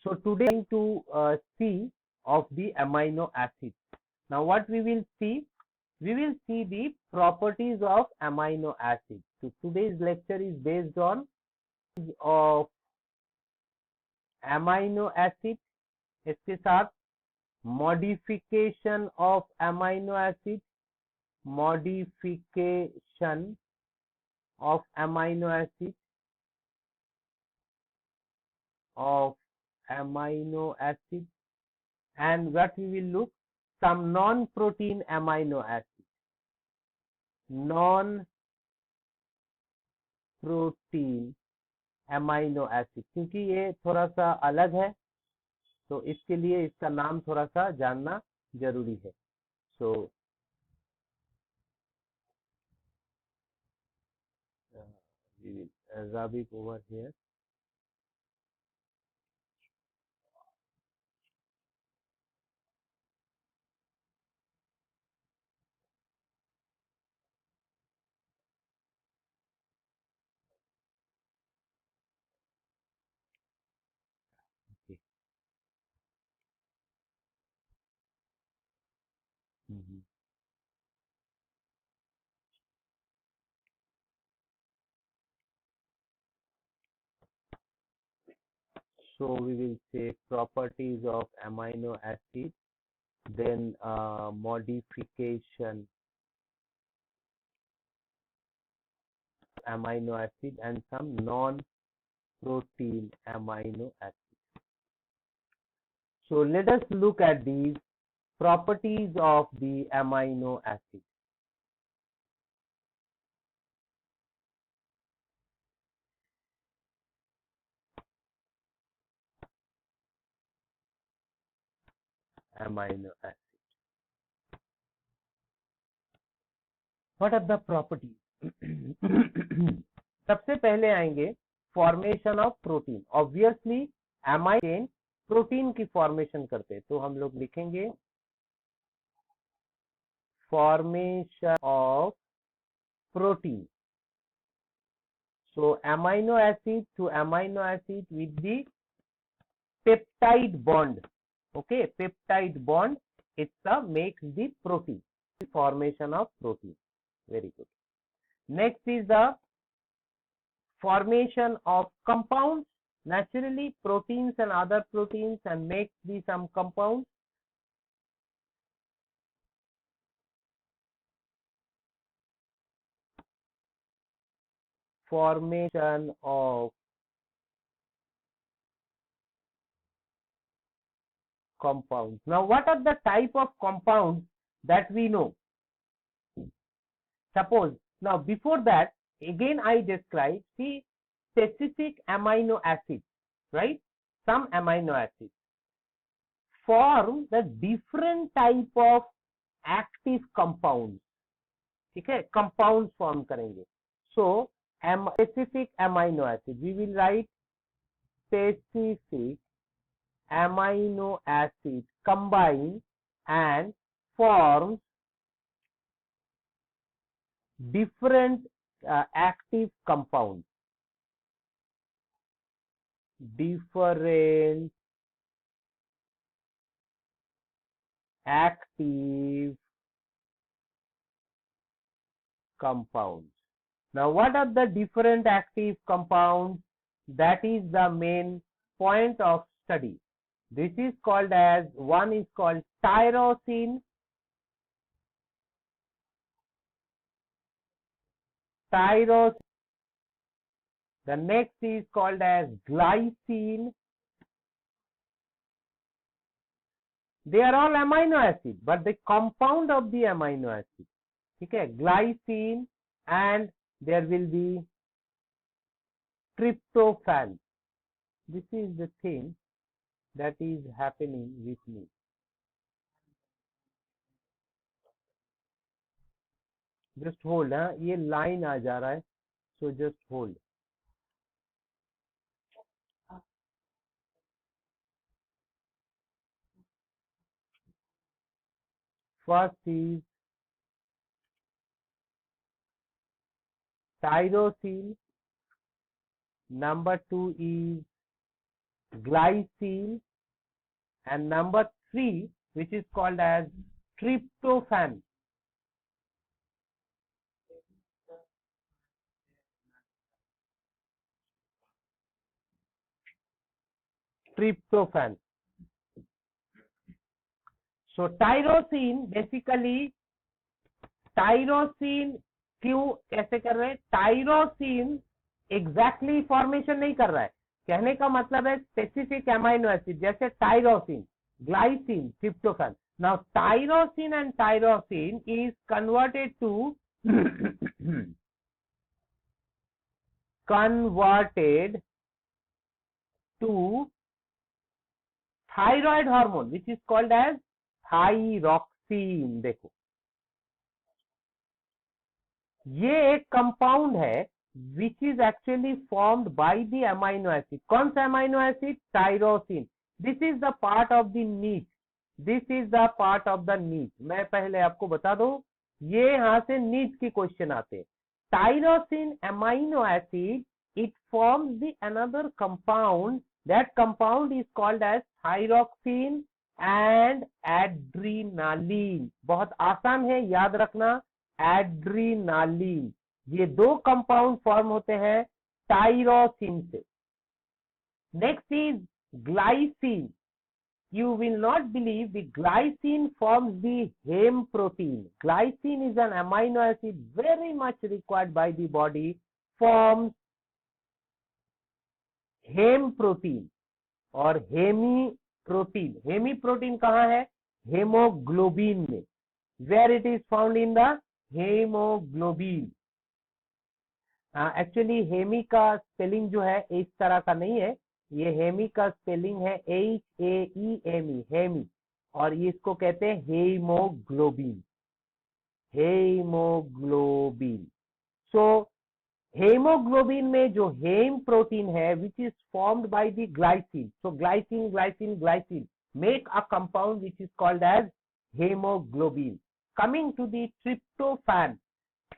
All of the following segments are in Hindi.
So today going to see of the amino acids. Now what we will see? We will see the properties of amino acids. So today's lecture is based on of amino acid, इसके साथ modification of amino acid, modification of amino acid, of amino acid, and what we will look, some non-protein amino acid, non-protein amino acid, क्योंकि ये थोड़ा सा अलग है तो इसके लिए इसका नाम थोड़ा सा जानना जरूरी है. So we will rub it over here. Okay. Mhm. So we will say properties of amino acid, then modification amino acid, and some non-protein amino acid. So let us look at these properties of the amino acid. Amino acid. What are the properties? सबसे पहले आएंगे formation of protein. Obviously amine chain protein की फॉर्मेशन करते हैं, तो हम लोग लिखेंगे formation of protein. So amino acid to amino acid with the peptide bond. Okay, peptide bond, it makes the protein, the formation of protein. Very good. Next is the formation of compounds. Naturally, proteins and other proteins and make the some compounds. Formation of compounds. Now, what are the type of compounds that we know? Suppose, now before that, again I describe the specific amino acids, right? Some amino acids form the different type of active compounds. ठीक है, compounds form करेंगे. So specific amino acid, we will write specific amino acid combine and forms different active compounds. Different active compounds. Now, what are the different active compounds? That is the main point of study. This is called as, one is called tyrosine. Tyrosine. The next is called as glycine. They are all amino acid, but the compound of the amino acid. Okay, glycine, and there will be tryptophan. This is the thing that is happening with me. Just hold, हाँ, ये line आ जा रहा है, so just hold. First is tyrosine. Number 2 is glycine, and number 3, which is called as tryptophan. Tryptophan. So tyrosine, basically tyrosine क्यों कैसे कर रहे हैं? टाइरोसिन एग्जैक्टली फॉर्मेशन नहीं कर रहा है, कहने का मतलब है स्पेसिफिक एमाइनो एसिड, जैसे tyrosine, glycine, tryptophan. Now tyrosine and tyrosine is converted to thyroid hormone which is called as thyroxine. देखो ये एक कंपाउंड है which is actually formed by the amino acid. कौन सा amino acid? Tyrosine. This is the part of the niche. This is the part of the niche. मैं पहले आपको बता दूं, ये यहां से नीच के क्वेश्चन आते हैं. Tyrosine amino acid, it forms the another compound. That compound is called as thyroxine and adrenaline. बहुत आसान है याद रखना, एड्रीनालीन. ये दो कंपाउंड फॉर्म होते हैं टाइरोसिन से. Next is glycine. You will not believe the glycine forms the heme protein. Glycine is an amino acid very much required by the body, forms heme protein और हेमी प्रोटीन. हेमी प्रोटीन कहाँ है? हेमोग्लोबिन में. Where it is found? In the haemoglobin. Actually heme का स्पेलिंग जो है इस तरह का नहीं है. ये हेमी का स्पेलिंग है HAEME, हेमी, और ये इसको कहते हैं हेमोग्लोबिन. हेमोग्लोबिन. सो हेमोग्लोबिन में जो हेम प्रोटीन है which is formed by the glycine. So glycine glycine glycine make a compound which is called as haemoglobin. Coming to the tryptophan.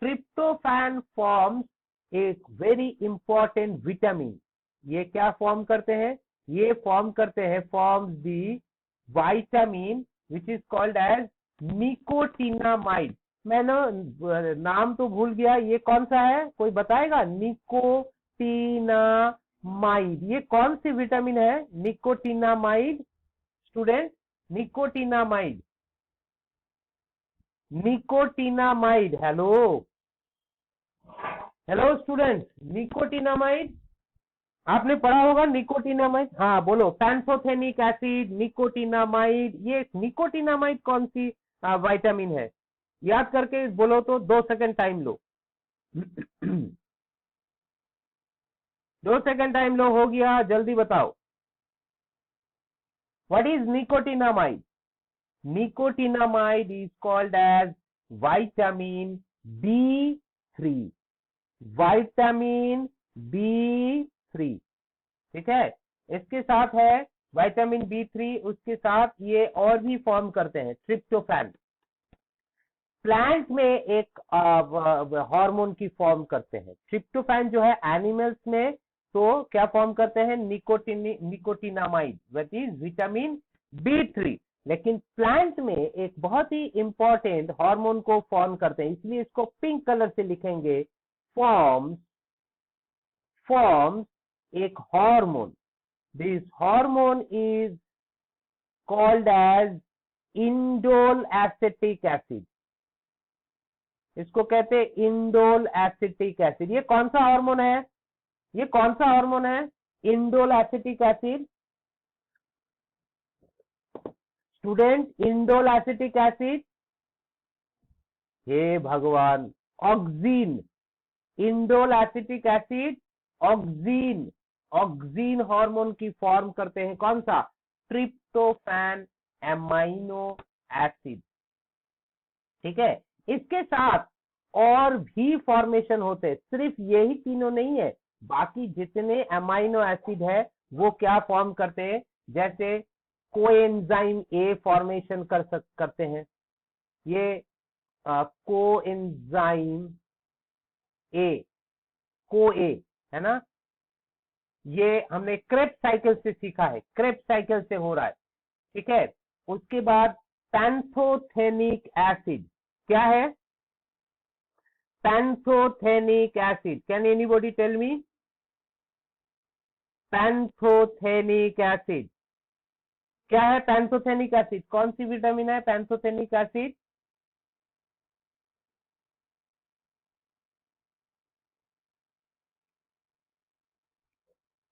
Tryptophan forms एक वेरी इंपॉर्टेंट विटामिन. ये क्या फॉर्म करते हैं? ये फॉर्म करते हैं, forms the vitamin which is called as nicotinamide. मैंने नाम तो भूल गया, ये कौन सा है? कोई बताएगा? निकोटिनामाइड. ये कौन सी विटामिन है? Nicotinamide. Student, nicotinamide. Nicotinamide. Hello hello student, nicotinamide आपने पढ़ा होगा. निकोटिनामाइड, हाँ बोलो. Pantothenic acid, nicotinamide. ये निकोटिनामाइड कौन सी विटामिन है? याद करके बोलो तो 2 सेकंड टाइम लो. 2 सेकंड टाइम लो. हो गया? जल्दी बताओ. What is nicotinamide? Nicotinamide is called as vitamin B3. Vitamin B3. ठीक है. इसके साथ है विटामिन B3, उसके साथ ये और भी फॉर्म करते हैं ट्रिप्टोफैन. प्लांट में एक हार्मोन की फॉर्म करते हैं. ट्रिप्टोफैन जो है एनिमल्स में तो क्या फॉर्म करते हैं? Nicotinamide, that is vitamin B3. लेकिन प्लांट में एक बहुत ही इंपॉर्टेंट हार्मोन को फॉर्म करते हैं, इसलिए इसको पिंक कलर से लिखेंगे. फॉर्म्स एक hormone. This hormone is called as indole acetic acid. इसको कहते हैं इंडोल एसिटिक एसिड. ये कौन सा हार्मोन है? ये कौन सा हार्मोन है? Indole acetic acid. Student, indole acetic acid. हे भगवान, auxin. Indole acetic acid auxin. Auxin hormone की फॉर्म करते हैं. कौन सा? Tryptophan amino acid. ठीक है. इसके साथ और भी फॉर्मेशन होते हैं, सिर्फ यही तीनों नहीं है, बाकी जितने अमाइनो एसिड है वो क्या फॉर्म करते हैं? जैसे कोएंजाइम ए फॉर्मेशन करते हैं. ये कोएंजाइम ए, को ए है ना. ये हमने क्रेब्स साइकिल से सीखा है, क्रेब्स साइकिल से हो रहा है, ठीक है। उसके बाद पैंथोथेनिक एसिड, क्या है? Pantothenic acid, can anybody tell me? Pantothenic acid क्या है? पैंथोथेनिक एसिड कौन सी विटामिन है? Pantothenic acid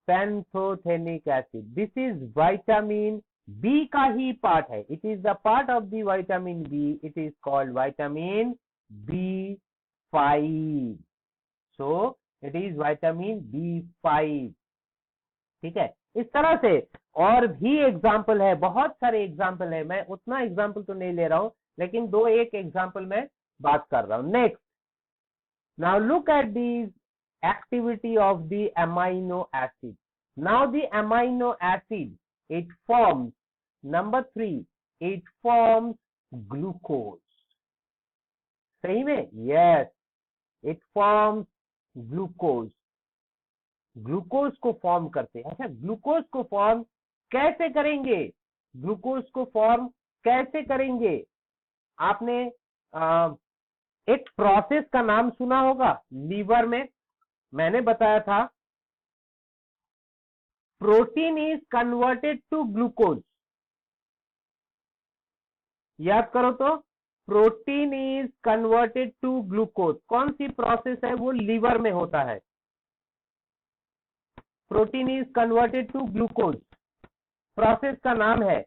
pantothenic acid, this is vitamin B का ही पार्ट है, it is the part of the vitamin B, it is called vitamin B5, so it is vitamin B5, ठीक है। इस तरह से और भी एग्जाम्पल है, बहुत सारे एग्जाम्पल है, मैं उतना एग्जाम्पल तो नहीं ले रहा हूं, लेकिन दो एक एग्जाम्पल में बात कर रहा हूं। Next, now look at the activity of the amino acid. Now the amino acid, it forms, number 3, it forms glucose. सही में? Yes, it forms glucose. Glucose को फॉर्म करते हैं। अच्छा, ग्लूकोज को फॉर्म कैसे करेंगे? ग्लूकोज को फॉर्म कैसे करेंगे? आपने एक प्रोसेस का नाम सुना होगा लीवर में, मैंने बताया था protein is converted to glucose, याद करो तो, protein is converted to glucose, कौन सी प्रोसेस है? वो लीवर में होता है। Protein is converted to glucose, process का नाम है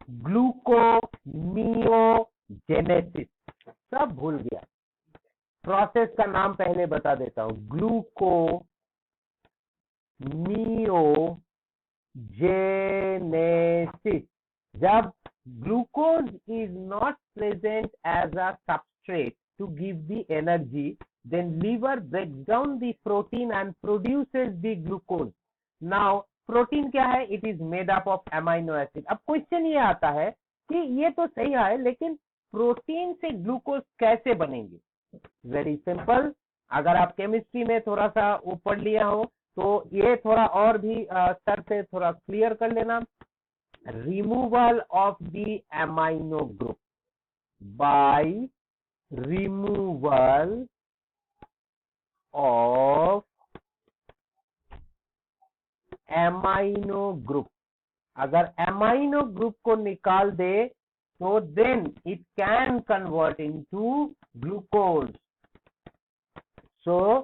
ग्लूकोनियोजेनेसिस। सब भूल गया, प्रोसेस का नाम पहले बता देता हूं, ग्लूकोनियोजेनेसिस। जब glucose is not present as a substrate to give the energy, then liver breaks down the protein and produces the glucose. Now protein क्या है? It is made up of amino acid. अब क्वेश्चन ये आता है कि ये तो सही है, लेकिन प्रोटीन से ग्लूकोज कैसे बनेंगे? वेरी सिंपल, अगर आप केमिस्ट्री में थोड़ा सा ऊपर लिया हो तो ये थोड़ा और भी स्तर से थोड़ा क्लियर कर लेना। Removal of the amino group, by removal of amino group, अगर एमाइनो ग्रुप को निकाल दे तो then it can convert into glucose, so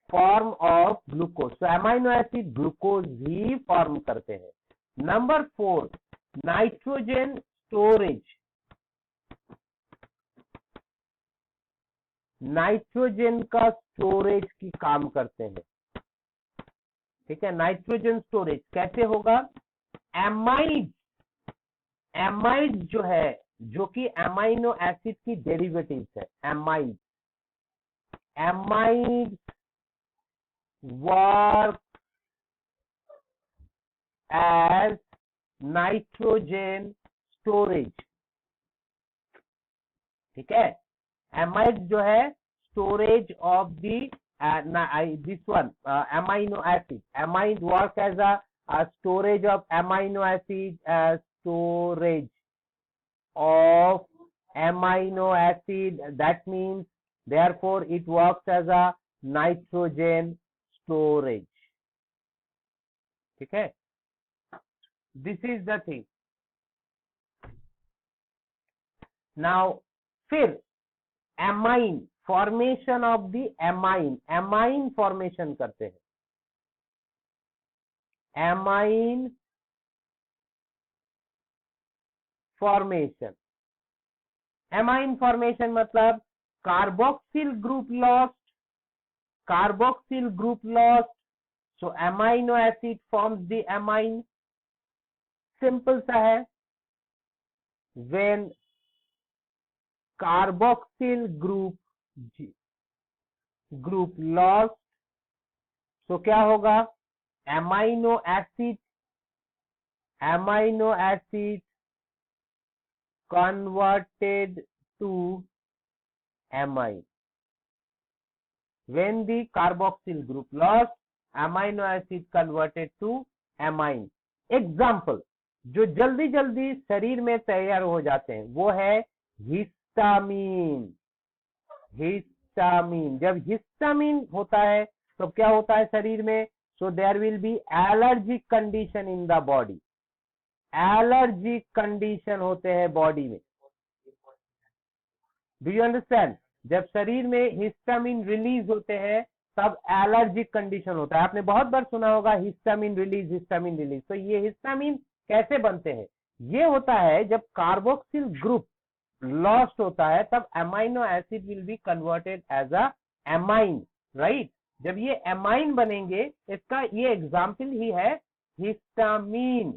form of glucose, so amino acid glucose ही फॉर्म करते हैं। नंबर 4, नाइट्रोजन स्टोरेज, नाइट्रोजन का स्टोरेज की काम करते हैं, ठीक है। नाइट्रोजन स्टोरेज कैसे होगा? एमाइड, एमाइड जो है, जो कि एमाइनो एसिड की डेरिवेटिव्स है, amide, amide work as nitrogen storage, ठीक है। एमाइड जो है storage of the this one amino acid, amide work as a storage of amino acid, storage of amino acid, that means therefore it works as a nitrogen storage, ठीक है। this is the thing। now फिर amine, formation of the amine, amine formation करते हैं, एमाइन फॉर्मेशन, एमाइन फॉर्मेशन मतलब carboxyl group lost, carboxyl group lost, so amino acid forms the amine, simple सा है। व्हेन कार्बोक्सिल ग्रुप लॉस्ट, तो क्या होगा? Amino acid converted to amine. When the carboxyl group lost, amino acid converted to amine. Example, जो जल्दी जल्दी शरीर में तैयार हो जाते हैं वो है हिस्टामीन. हिस्टामीन, जब हिस्टामीन होता है तो क्या होता है शरीर में? So there will be allergic condition in the body. Allergic condition होते हैं बॉडी में. Do you understand? जब शरीर में हिस्टामिन रिलीज होते हैं तब एलर्जिक कंडीशन होता है. आपने बहुत बार सुना होगा हिस्टामिन रिलीज, हिस्टामिन रिलीज. तो ये हिस्टामिन कैसे बनते हैं? ये होता है जब कार्बोक्सिल ग्रुप लॉस्ट होता है तब amino acid will be converted as a amine, right? जब ये एमाइन बनेंगे, इसका ये एग्जाम्पल ही है हिस्टामिन.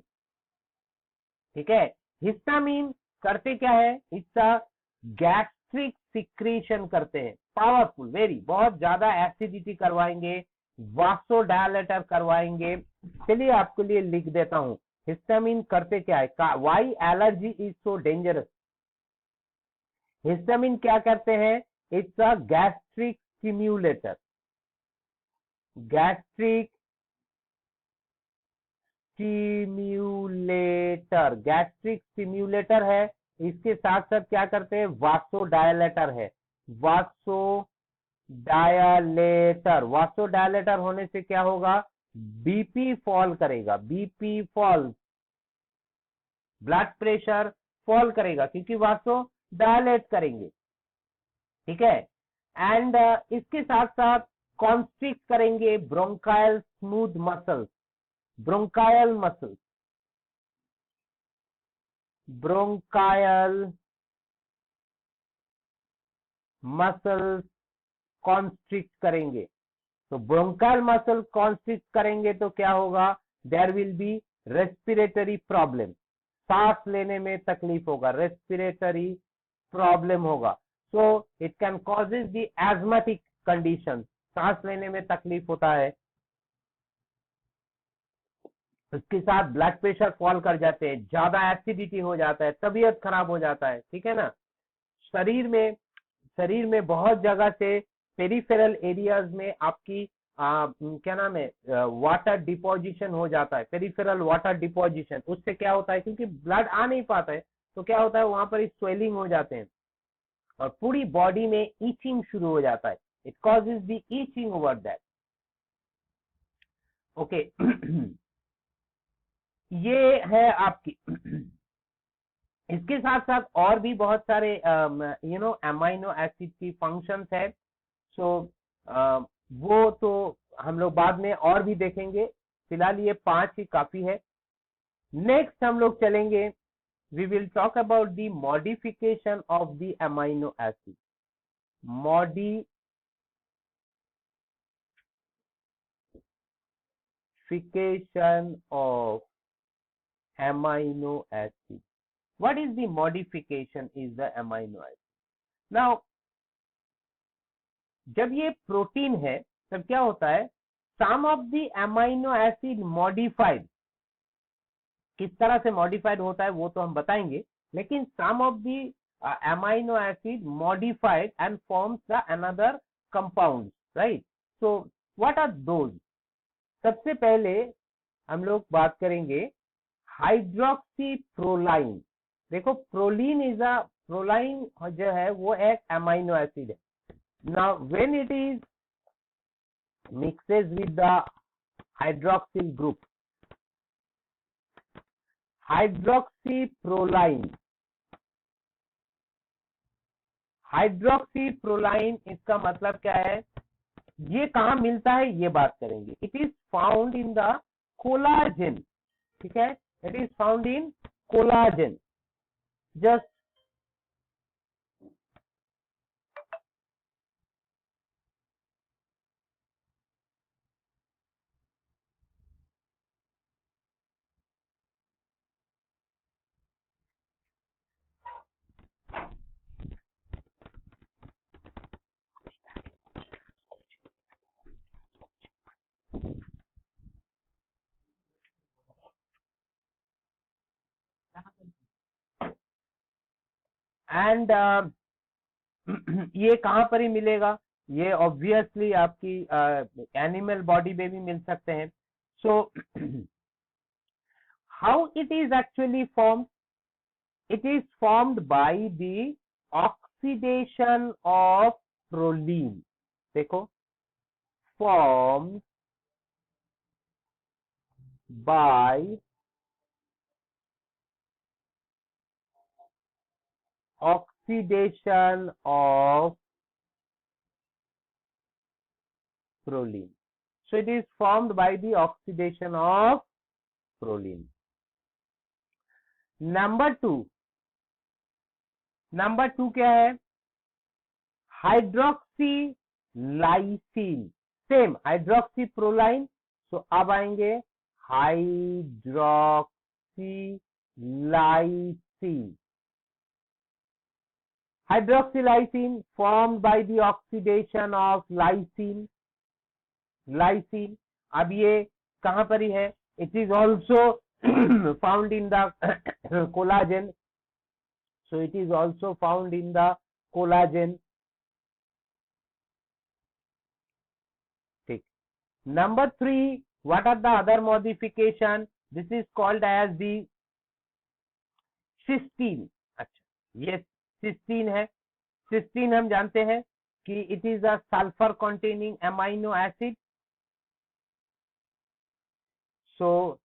ठीक है, हिस्टामिन करते क्या है? इट्स अ गैस्ट्रिक सिक्रीशन करते हैं, पावरफुल, वेरी, बहुत ज्यादा एसिडिटी करवाएंगे, वासोडायलेटर करवाएंगे. चलिए आपके लिए लिख देता हूं हिस्टामिन करते क्या है. Why allergy is so dangerous. Histamine क्या करते हैं? It's a gastric stimulator. Gastric stimulator, gastric stimulator है. इसके साथ साथ क्या करते हैं? वासोडायलेटर है. वासोडायलेटर, वासोडायलेटर होने से क्या होगा? बीपी फॉल करेगा. BP fall, blood pressure fall करेगा क्योंकि वासो डायलेट करेंगे. ठीक है. एंड इसके साथ साथ कॉन्स्ट्रिक्ट करेंगे bronchial smooth muscles. Bronchial muscles, bronchial muscles constrict करेंगे. तो ब्रोंकायल मसल कॉन्स्ट्रिक्ट करेंगे तो क्या होगा? There will be respiratory problem. सांस लेने में तकलीफ होगा, रेस्पिरेटरी प्रॉब्लम होगा. So it can causes the asthmatic condition. सांस लेने में तकलीफ होता है. इसके साथ ब्लड प्रेशर फॉल कर जाते हैं, ज्यादा एसिडिटी हो जाता है, तबीयत खराब हो जाता है. ठीक है ना. शरीर में बहुत जगह से पेरिफेरल एरियाज में आपकी क्या नाम है, वाटर डिपोजिशन हो जाता है. पेरिफेरल वाटर डिपोजिशन, उससे क्या होता है? क्योंकि ब्लड आ नहीं पाता है तो क्या होता है? वहां पर स्वेलिंग हो जाते हैं और पूरी बॉडी में ईचिंग शुरू हो जाता है. It causes the itching over that. Okay. ये है आपकी. इसके साथ साथ और भी बहुत सारे अमाइनो एसिड की फंक्शंस है. सो वो तो हम लोग बाद में और भी देखेंगे. फिलहाल ये 5 ही काफी है. नेक्स्ट हम लोग चलेंगे, we will talk about the modification of the amino acid. Modification of amino acid. What is the modification is the amino acid? Now, जब ये प्रोटीन है तब क्या होता है? Some of the amino acid modified. किस तरह से मॉडिफाइड होता है वो तो हम बताएंगे, लेकिन some of the amino acid modified and forms the another compound, right? So what are those? सबसे पहले हम लोग बात करेंगे हाइड्रोक्सी प्रोलाइन. देखो, प्रोलीन इज अ, प्रोलाइन जो है वो एक अमाइनो एसिड है. Now when it is mixes with the hydroxyl group, hydroxy proline, hydroxy proline इसका मतलब क्या है? ये कहां मिलता है ये बात करेंगे. It is found in the collagen. ठीक है, it is found in collagen. Just and ये कहां पर ही मिलेगा, ये ऑब्वियसली आपकी एनिमल बॉडी में भी मिल सकते हैं. So how it is actually form, it is formed by the oxidation of proline. देखो, formed by oxidation of proline. So it is formed by the oxidation of proline. Number two क्या है, हाइड्रोक्सीलाइसिन, सेम हाइड्रोक्सीप्रोलाइन. सो अब आएंगे हाइड्रोक्सीलाइसिन. हाइड्रोक्सीलाइसिन formed by the oxidation of lysine. अब ये कहां पर ही है, it is also found in the collagen. So it is also found in the collagen. ठीक. Number 3, what are the other modification? This is called as the cysteine. अच्छा, ये cysteine है. cysteine हम जानते हैं कि it is a sulfur containing amino acid. So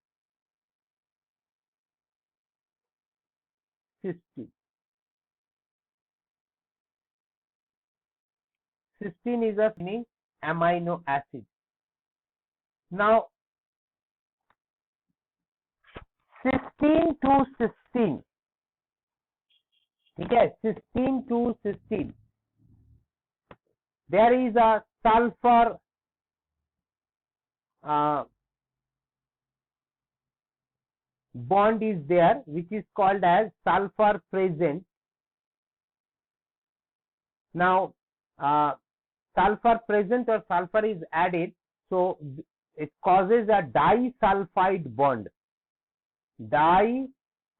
cysteine is a amino acid. Now cysteine to cysteine, ठीक है, cysteine to cysteine, there is a sulfur bond is there which is called as sulfur present. Now sulfur present or sulfur is added, so it causes a disulfide bond.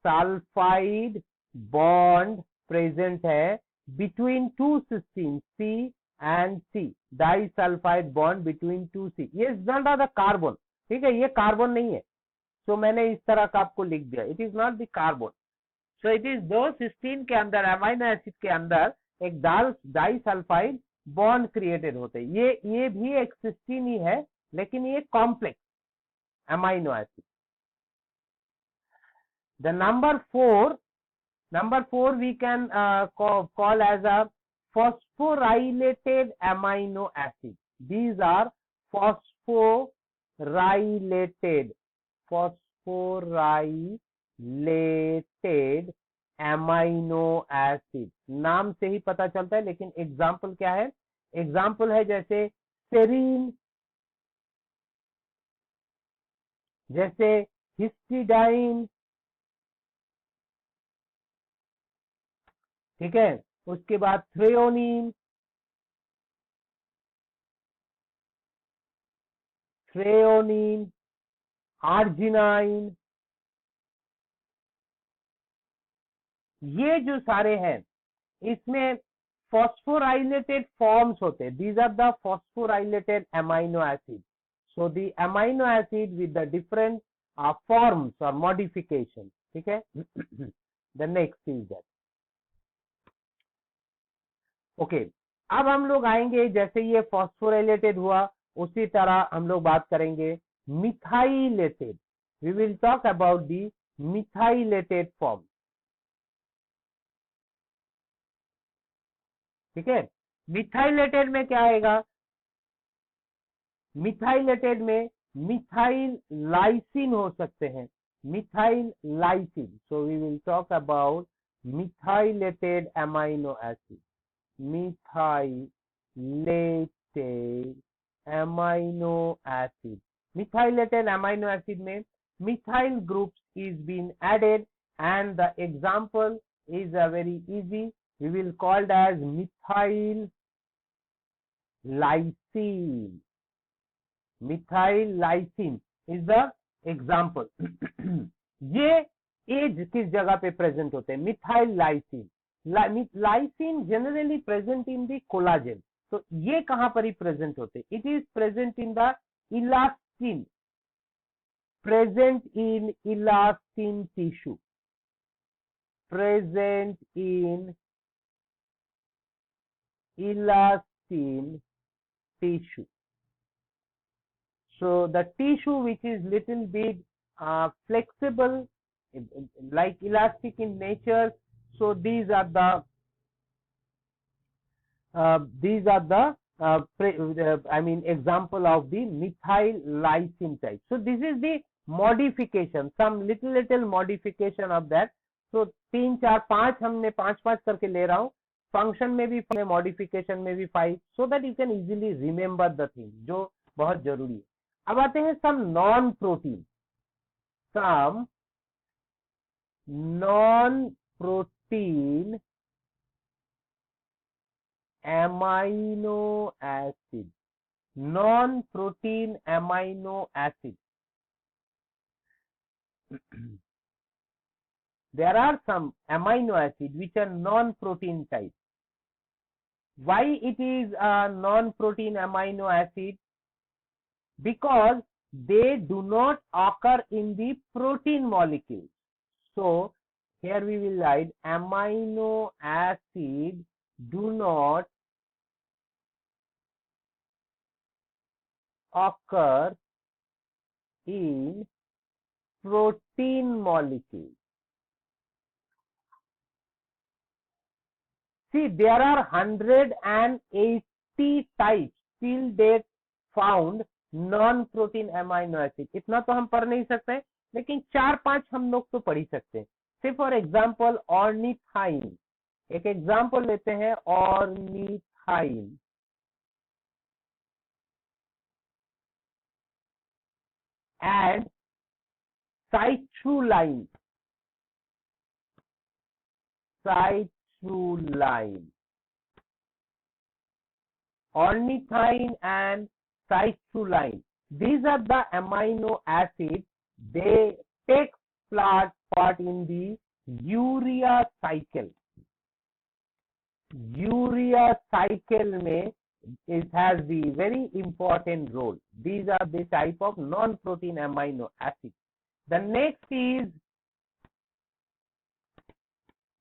Disulfide bond present है between two cysteine C and C. Disulfide bond between two C. ये is not the carbon, ठीक है, ये कार्बन नहीं है. तो मैंने इस तरह का आपको लिख दिया, it is not the carbon. So it is दो सिस्टीन के अंदर, अमाइनो एसिड के अंदर एक डाइसल्फाइड बॉन्ड क्रिएटेड होते हैं. ये भी एक सिस्टीन ही है, लेकिन ये complex amino acid. The number four we can call as a phosphorylated amino acid. These are phosphorylated amino acid. नाम से ही पता चलता है, लेकिन एग्जाम्पल क्या है, एग्जाम्पल है जैसे सेरीन, जैसे हिस्टिडाइन, ठीक है, उसके बाद थ्रेओनिन, आर्जिनाइन. ये जो सारे हैं इसमें फॉस्फोराइलेटेड फॉर्म्स होते हैं. These are the phosphorylated amino acid. So the amino acid with the different forms और मॉडिफिकेशन, ठीक है. The next is that. Okay, अब हम लोग आएंगे, जैसे ये फॉस्फोराइलेटेड हुआ उसी तरह हम लोग बात करेंगे methylated. We will talk about the methylated form, ठीक है. मिथाइलेटेड में क्या आएगा, मिथाइलेटेड में मिथाइल लाइसिन हो सकते हैं, methyl lysine. So we will talk about methylated amino acid, methylated amino acid. Methylated amino acid में methyl groups is been added and the example is very easy. We will call it as methyl lysine. Methyl lysine is the example. ये किस जगह पे प्रेजेंट होते हैं, methyl lysine. Lysine generally present in the collagen, तो ये कहां पर ही प्रेजेंट होते? It is present in the elastin, present in elastin tissue, present in elastin tissue. So the tissue which is little bit flexible, like elastic in nature. So these are the I mean example of the methyl lysine type. So this is the modification, some little modification of that. So 3 4 5 हमने 5 करके ले रहा हूँ, फंक्शन में भी मॉडिफिकेशन में भी 5, so that you can easily remember the thing, जो बहुत जरूरी है. अब आते हैं some non protein amino acid, non-protein amino acid. There are some amino acid which are non-protein type. Why it is a non-protein amino acid? Because they do not occur in the protein molecule. So here we will write amino acid do not occur in protein molecule. See, there are 180 types till date found non-protein amino acid. इतना तो हम पढ़ नहीं सकते, लेकिन 4-5 हम लोग तो पढ़ ही सकते हैं. से फॉर एग्जाम्पल ऑर्निथाइन, एक एग्जाम्पल लेते हैं ornithine. and citrulline, ornithine and citrulline. These are the amino acids. They take part in the urea cycle. Urea cycle में it has the very important role. These are the type of non-protein amino acids. The next is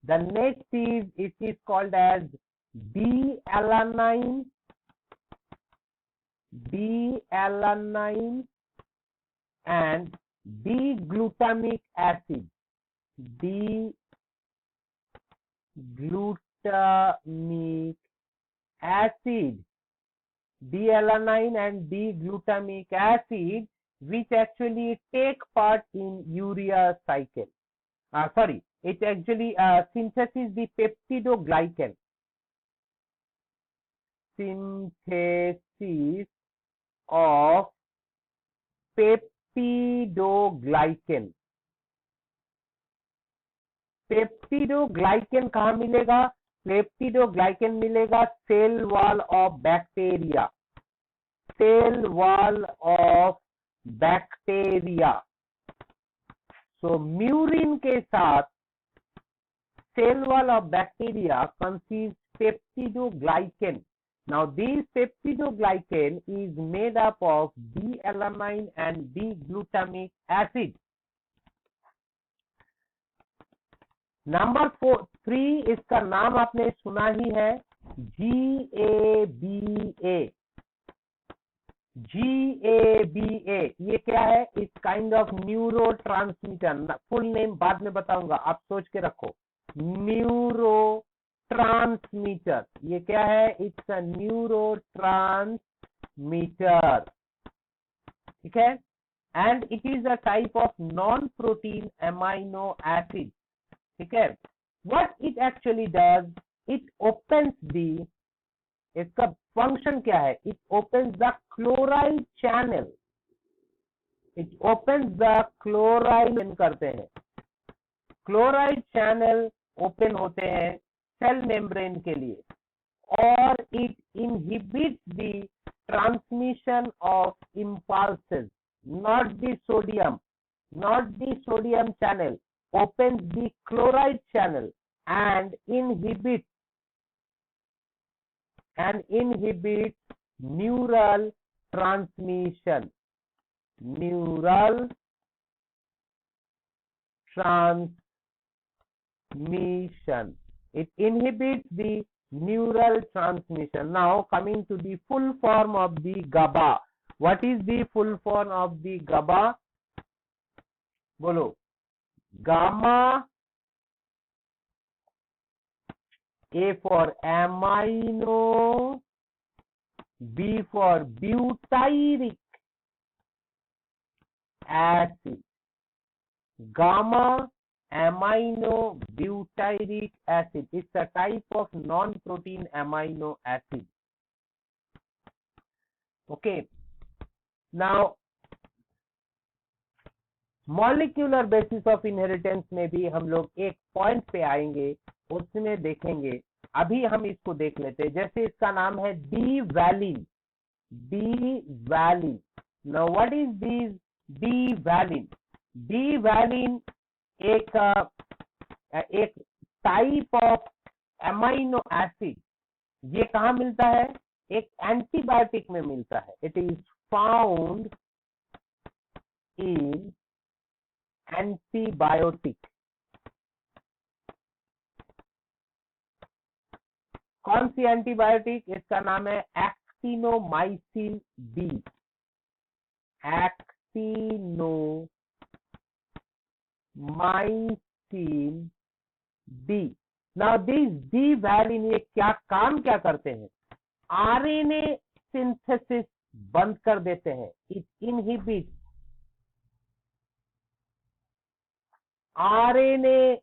it is called as D-alanine and D-glutamic acid. D-glutamic acid, D-alanine and D-glutamic acid, which actually take part in urea cycle. It actually synthesis the peptidoglycan. Synthesis of peptidoglycan. Peptidoglycan कहाँ मिलेगा? पेप्टिडोग्लाइकेन मिलेगा cell wall of bacteria. Cell wall of bacteria. So murein के साथ cell wall of bacteria conceive peptidoglycan. Now this peptidoglycan is made up of D-alanine and D-glutamic acid. Number 3, इसका नाम आपने सुना ही है, GABA. GABA ये क्या है? इस kind of neuro transmitter. Full name बाद में बताऊंगा, आप सोच के रखो. न्यूरो ट्रांसमीटर ये क्या है? It's a neurotransmitter. ठीक है. And it is a type of non protein amino acid. ठीक है. What it actually does, it opens the, इसका फंक्शन क्या है? It opens the chloride channel. It opens the chloride करते हैं. क्लोराइड चैनल ओपन होते हैं सेल मेम्ब्रेन के लिए, और it inhibits the transmission of impulses. Not the sodium channel, opens the chloride channel and inhibits neural transmission. Neural transmission. It inhibits the neural transmission. Now coming to the full form of the GABA. What is the full form of the GABA? Bolo. Gamma, A for amino, B for butyric acid. Gamma amino butyric acid. It's a type of non-protein amino acid. Okay. Now, molecular basis of inheritance में भी हम लोग एक पॉइंट पे आएंगे, उसमें देखेंगे. अभी हम इसको देख लेते हैं. जैसे इसका नाम है D valine. D valine. Now what is this D valine? D valine एक टाइप ऑफ एमाइनो एसिड. ये कहाँ मिलता है? एक एंटीबायोटिक में मिलता है. It is found in antibiotic. कौन सी एंटीबायोटिक? इसका नाम है actinomycin D. Actinomycin D. Now this D valine ये काम क्या करते हैं? आरएनए सिंथेसिस बंद कर देते हैं. It inhibit RNA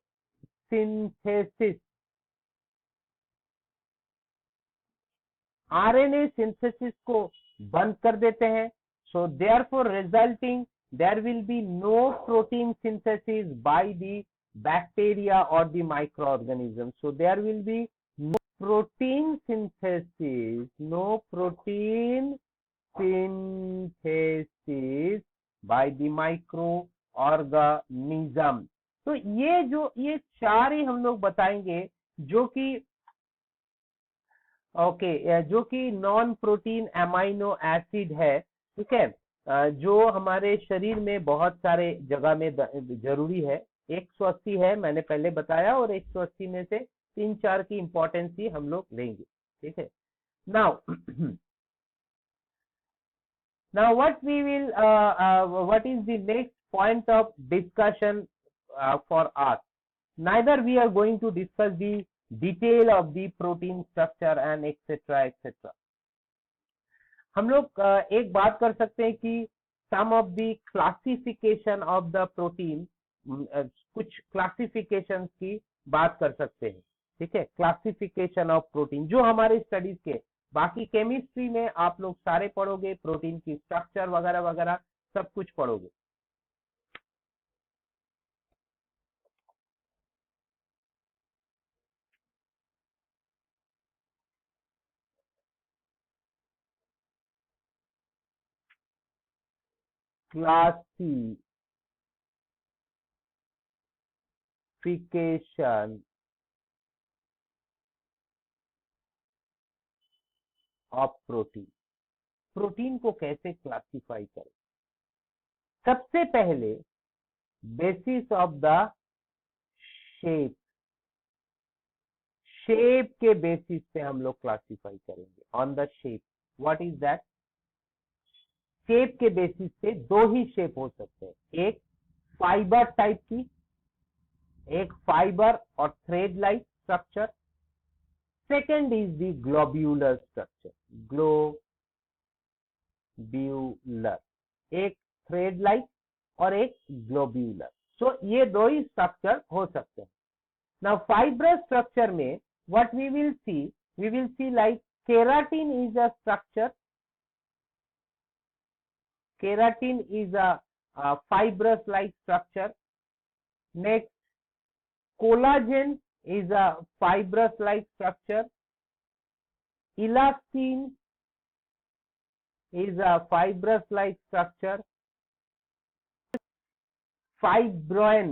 synthesis. RNA synthesis को बंद कर देते हैं. So therefore resulting there will be no protein synthesis by the bacteria or the microorganism. So there will be no protein synthesis, no protein synthesis by the microorganism. तो ये चार ही हम लोग बताएंगे जो कि जो कि नॉन प्रोटीन एमाइनो एसिड है. ठीक है, जो हमारे शरीर में बहुत सारे जगह में जरूरी है. 180 है मैंने पहले बताया, और 180 में से 3-4 की इंपॉर्टेंस ही हम लोग लेंगे. ठीक है. Now what is the next point of discussion for us? Neither we are going to discuss the detail of the protein structure and etc. etc. हम लोग एक बात कर सकते हैं कि some of the classification of the protein, कुछ क्लासिफिकेशन की बात कर सकते हैं. ठीक है, क्लासिफिकेशन ऑफ प्रोटीन जो हमारे स्टडीज के. बाकी केमिस्ट्री में आप लोग सारे पढ़ोगे, प्रोटीन की स्ट्रक्चर वगैरह वगैरह सब कुछ पढ़ोगे. Classification of protein. प्रोटीन को कैसे क्लासिफाई करें? सबसे पहले basis of the shape. Shape के बेसिस पे हम लोग क्लासिफाई करेंगे. On the shape. What is that? Shape के बेसिस पे दो ही शेप हो सकते हैं. एक फाइबर टाइप की, एक फाइबर और thread like structure. Second is the globular structure. Globular, एक थ्रेड लाइक और एक ग्लोब्यूलर. सो ये दो ही स्ट्रक्चर हो सकते हैं. नाउ फाइब्रस स्ट्रक्चर में what we will see like keratin is a structure. Keratin is a fibrous like structure. Next, collagen is a fibrous like structure. Elastin is a fibrous like structure. Fibrin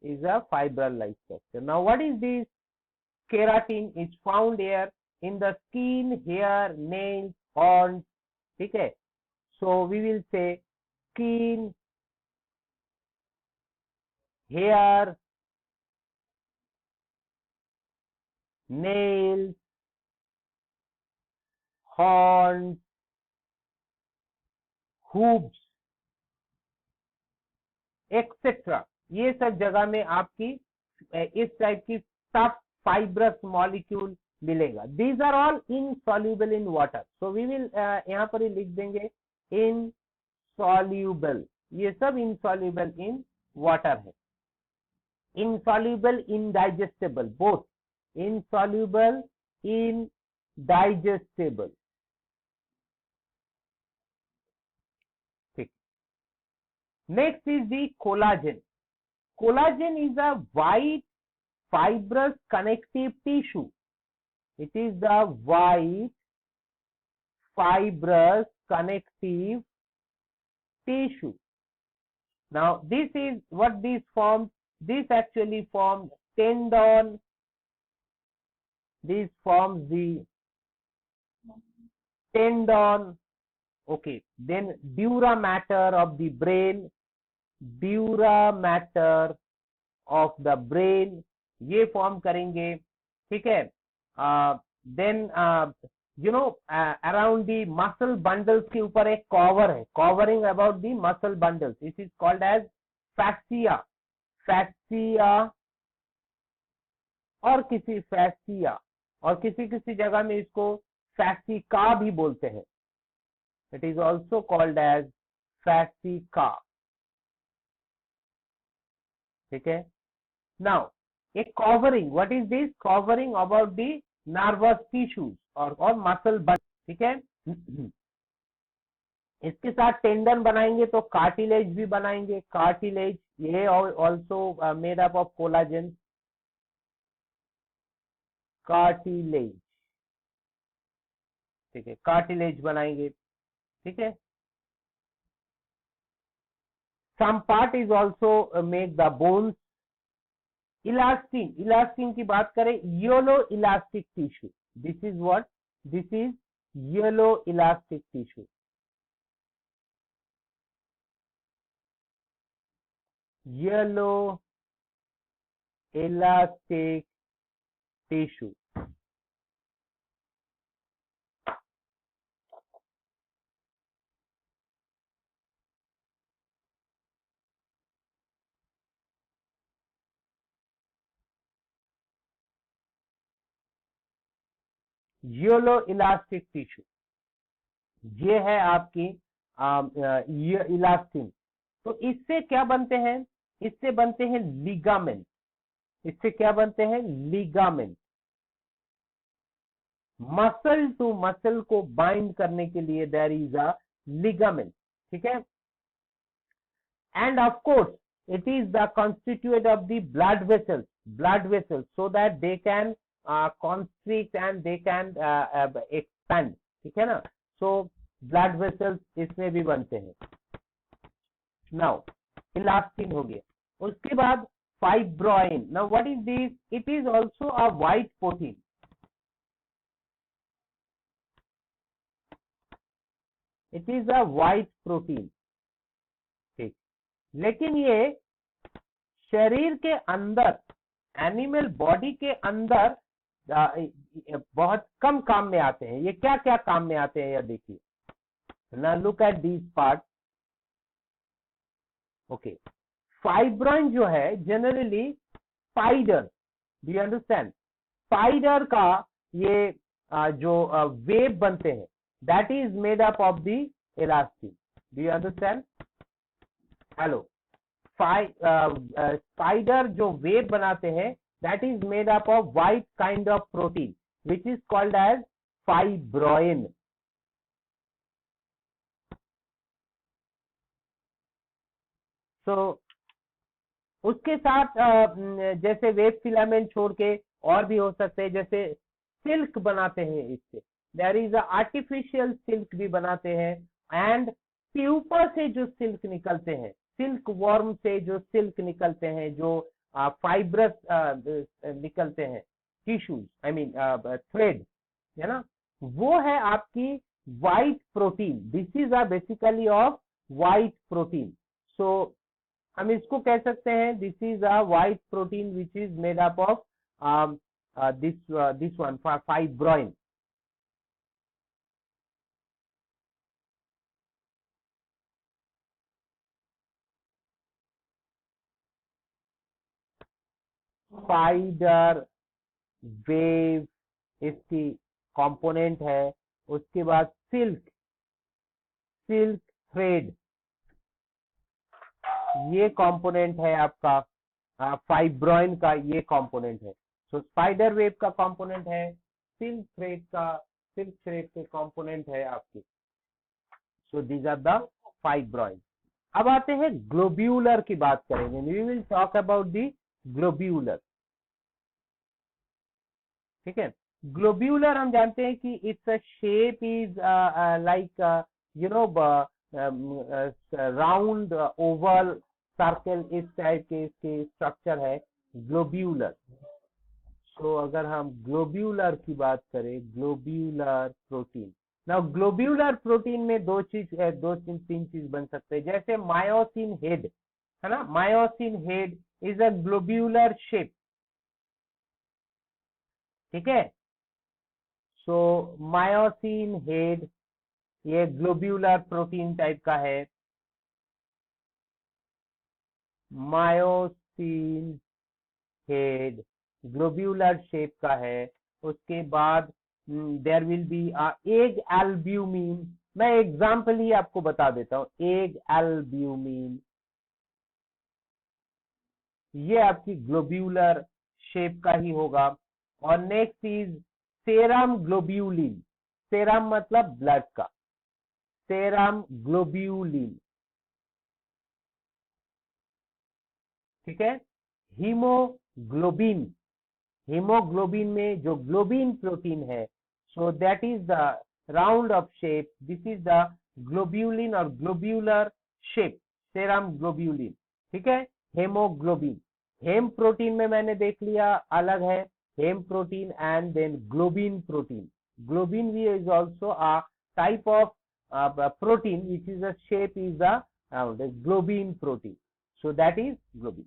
is a fibrous-like structure. Now, what is this? Keratin is found here in the skin, hair, nails, horns. Okay. So we will say skin, hair, nails, horns, hooves, etcetera. ये सब जगह में आपकी इस टाइप की सब फाइब्रस मॉलिक्यूल मिलेगा. These are all insoluble in water. So we will यहाँ पर ही लिख देंगे इनसॉल्यूबल. ये सब इनसॉल्यूबल इन वाटर है. Insoluble in digestible, both insoluble in digestible. Next is the collagen. Collagen is a white fibrous connective tissue. It is the white fibrous connective tissue. Now, this is what this forms. This actually forms tendon. This forms the tendon. Okay. Then dura mater of the brain. Dura matter of the brain ये फॉर्म करेंगे. ठीक है. Then you know around the muscle bundles के ऊपर एक कवर है, covering about the muscle bundles. This is called as fascia. Fascia और किसी किसी जगह में इसको फैक्सिका भी बोलते हैं. It is also called as फैक्सिका. ठीक है. Now a covering, what is this? Covering about the nervous tissues और muscle bundle. ठीक है. इसके साथ टेंडन बनाएंगे तो कार्टिलेज भी बनाएंगे. कार्टिलेज ये also made up of collagen. Cartilage. ठीक है. कार्टिलेज बनाएंगे. ठीक है. some part is also make the bones. Elastin की बात करें, yellow elastic tissue. This is what? This is yellow elastic tissue. Yellow elastic tissue. Yellow elastic tissue ये है आपकी ये इलास्टिन. तो इससे क्या बनते हैं? इससे बनते हैं लिगामेंट. इससे क्या बनते हैं? लिगामेंट. मसल टू मसल को बाइंड करने के लिए देयर इज अ लिगामेंट. ठीक है. End of course it is the constituent of the blood vessels so that they can constrict and they can expand. ठीक है ना. so blood vessels इसमें भी बनते हैं. now elastin हो गया. उसके बाद fibroin. now what is this? it is also a white protein. it is a white protein. ठीक. लेकिन ये शरीर के अंदर, एनिमल बॉडी के अंदर बहुत कम काम में आते हैं. ये क्या क्या काम में आते हैं? ये देखिए. Now look at this part. Okay. Fibroin जो है generally spider, do you understand? Spider का ये जो वेब बनते हैं that is made up of the elastin. Do you understand? Hello. Spider जो वेब बनाते हैं that is made up of white kind of protein which is called as fibroin. So उसके साथ जैसे वेब फिलामेंट छोड़ के और भी हो सकते हैं. जैसे सिल्क बनाते हैं इससे. There is a artificial silk भी बनाते हैं. एंड प्यूपा से जो सिल्क निकलते हैं, सिल्क वर्म से जो सिल्क निकलते हैं, जो फाइब्रस निकलते हैं टिश्यूज, आई मीन थ्रेड, है ना, वो है आपकी white protein. This is basically of white protein. So हम इसको कह सकते हैं this is a white protein which is made up of this one fibroin. Spider web इसकी कंपोनेंट है। उसके बाद सिल्क, सिल्क थ्रेड, ये कंपोनेंट है आपका फाइब्रोइन का, ये कंपोनेंट है। सो स्पाइडर वेव का कंपोनेंट है, सिल्क थ्रेड का, सिल्क थ्रेड के कंपोनेंट है आपके। So these are the fibroin. अब आते हैं ग्लोब्यूलर की बात करेंगे। We will talk about the globular. ठीक है, ग्लोब्यूलर हम जानते हैं कि it's a shape is like you know round oval circle, इस टाइप के इसके स्ट्रक्चर है ग्लोब्यूलर। सो अगर हम ग्लोब्यूलर की बात करें, ग्लोब्यूलर प्रोटीन, ना ग्लोब्यूलर प्रोटीन में दो तीन चीज बन सकते हैं। जैसे मायोसिन हेड, है ना, myosin head is a globular shape. ठीक है, सो मायोसिन हेड ये ग्लोब्यूलर प्रोटीन टाइप का है। मायोसिन हेड ग्लोब्यूलर शेप का है। उसके बाद there will be egg albumin. मैं एग्जांपल ही आपको बता देता हूं, एग एल्ब्यूमिन ये आपकी ग्लोब्यूलर शेप का ही होगा। और next is serum globulin. Serum मतलब ब्लड का, सेरम ग्लोब्यूलिन। ठीक है, हीमोग्लोबिन, हीमोग्लोबिन में जो ग्लोबिन प्रोटीन है, so that is the round of shape, this is the globulin और ग्लोब्यूलर शेप, सेरम ग्लोब्यूलिन। ठीक है, हेमोग्लोबिन। हेम प्रोटीन में मैंने देख लिया अलग है, heme protein and then globin protein. Globin भी is also a type of protein which is a shape is the globin protein. So that is globin.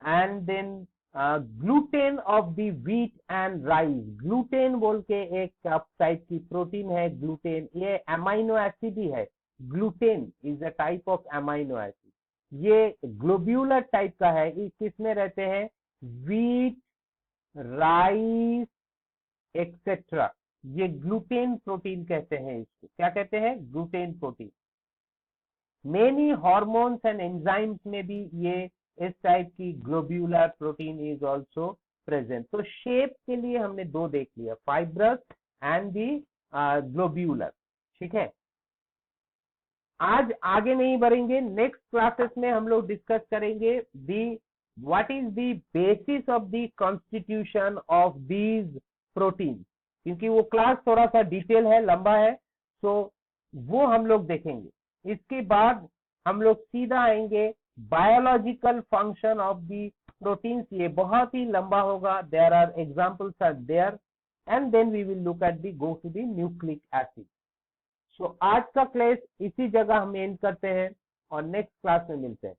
And then gluten of the wheat and rice। gluten बोल के एक टाइप की प्रोटीन है ग्लूटेन, ये अमाइनो एसिड ही है। Gluten is a type of amino acid. ये ग्लोब्यूलर टाइप का है। ये किसमें रहते हैं? Wheat, rice etcetera. ये ग्लूटेन प्रोटीन कहते हैं इसको। क्या कहते हैं? Gluten protein. Many hormones and enzymes में भी ये इस टाइप की globular protein is also present. तो शेप के लिए हमने दो देख लिया, फाइब्रस एंड दी ग्लोब्यूलर। ठीक है, आज आगे नहीं बढ़ेंगे। नेक्स्ट क्लासेस में हम लोग डिस्कस करेंगे the what is the basis of the constitution of these protein, क्योंकि वो क्लास थोड़ा सा डिटेल है, लंबा है, तो वो हम लोग देखेंगे। इसके बाद हम लोग सीधा आएंगे biological function of the proteins. ये बहुत ही लंबा होगा, there are examples are there, and then we will look at the go to the nucleic acid. सो आज का क्लास इसी जगह हम एंड करते हैं और नेक्स्ट क्लास में मिलते हैं।